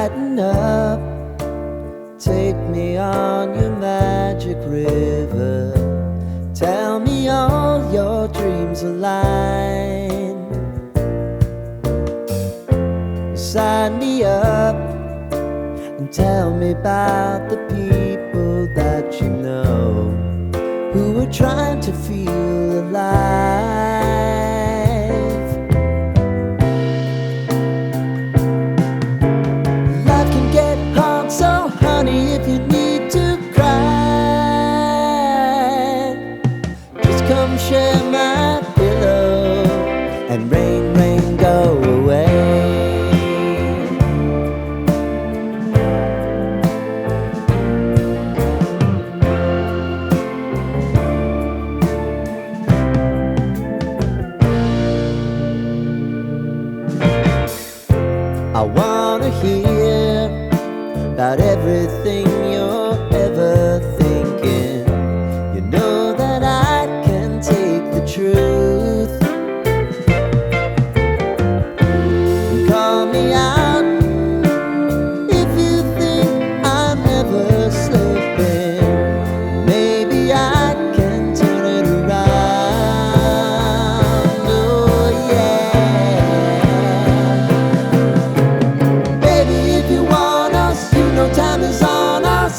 Lighten up, take me on your magic river. Tell me all your dreams align. Sign me up and tell me about the people that you know who are trying to feel alive. Life can get hard, so honey, if you need to cry, just come share my pillow and rain, rain, go away. I wanna hear about everything you're ever thinking. You know that I can take the truth. Call me out if you think I'm ever slipping. Maybe I can turn it around. Oh yeah. Time is on our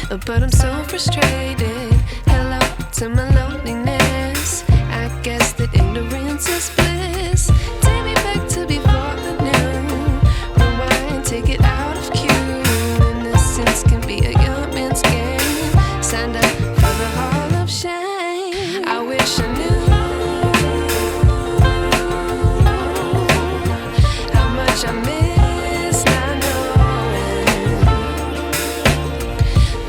but I'm so frustrated. Hello to my loneliness. I guess that ignorance is bliss. Take me back to before the noon. Rewind, take it out of cue. Innocence can be a young man's game. Signed up for the hall of shame. I wish I knew how much I miss not knowing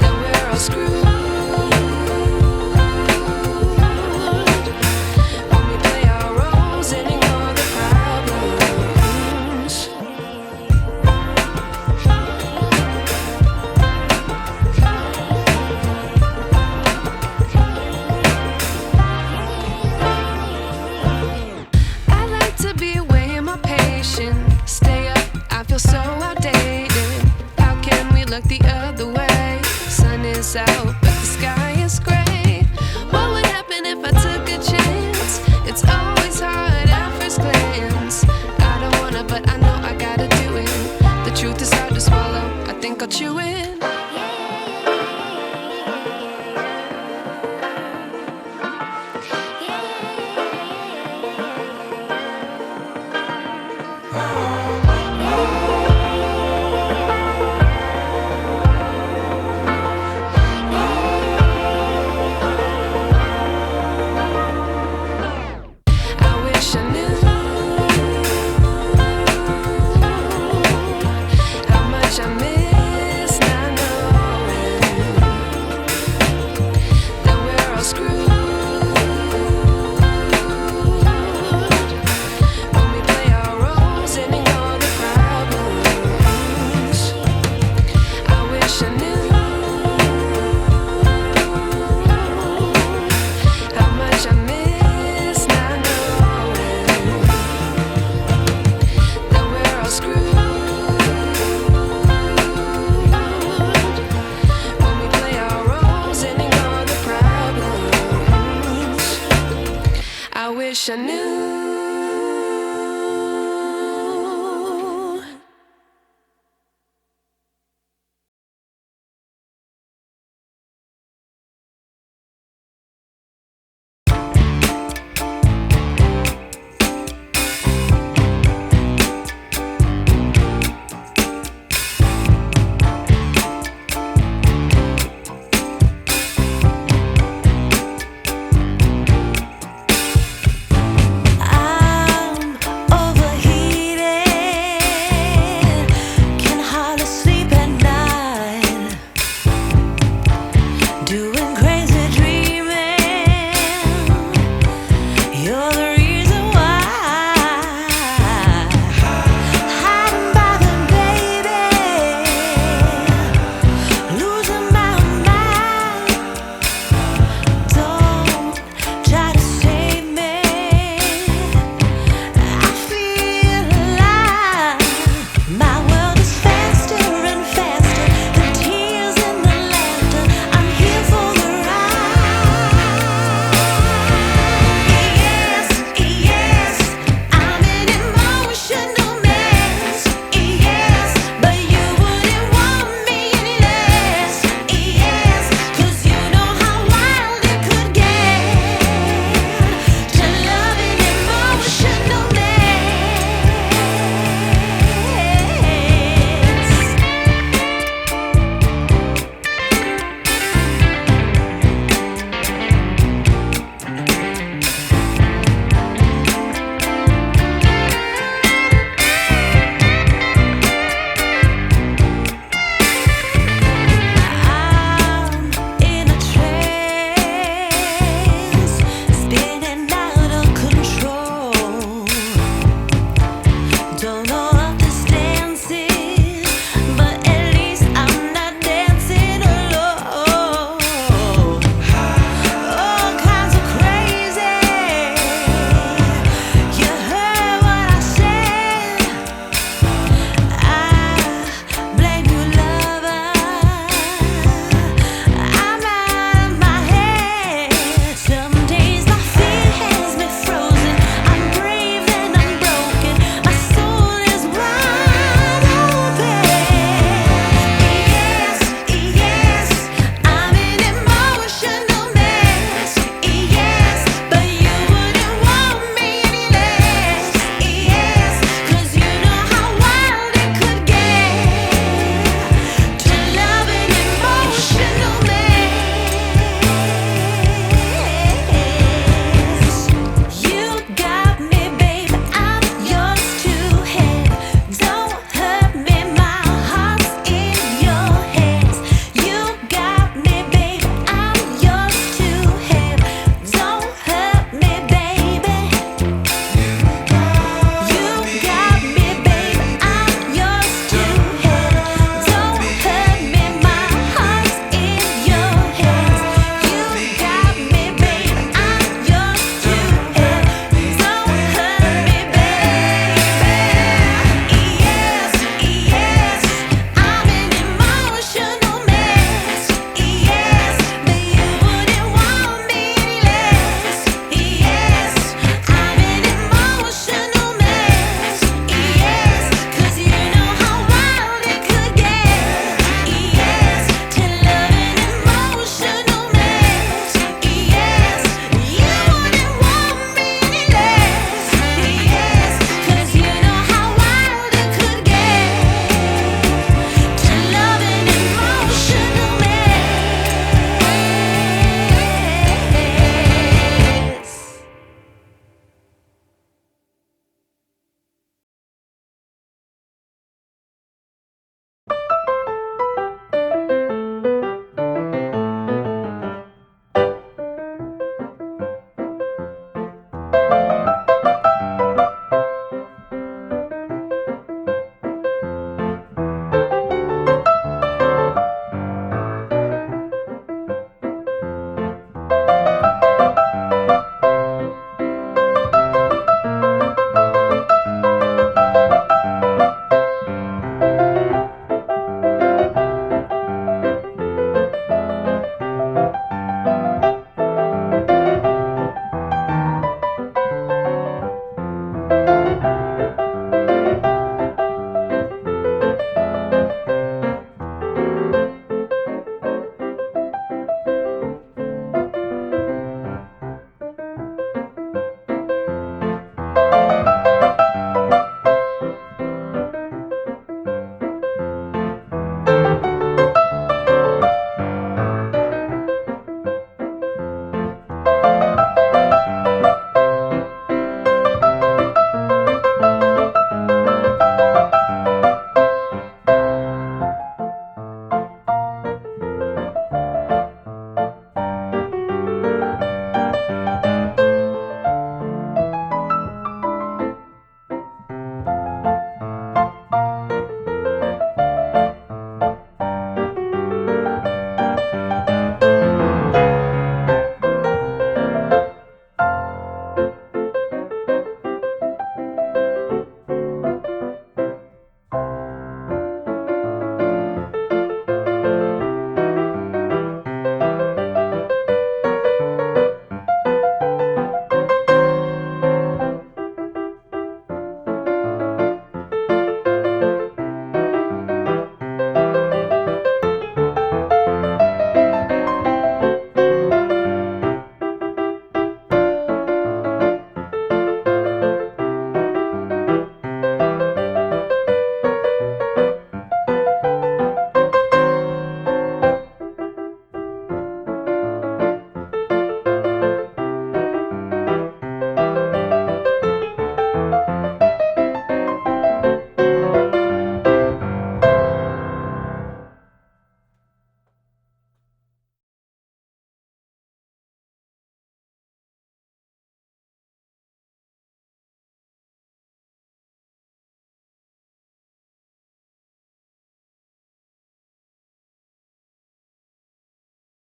that we're all screwed when we play our roles and ignore the problems. I like to be away in my patience. Stay up, I feel so outdated. How can we look the other way? Sun is out, but the sky is gray. What would happen if I took a chance? It's always hard at first glance. I don't wanna, but I know I gotta do it. The truth is hard to swallow, I think I'll chew it.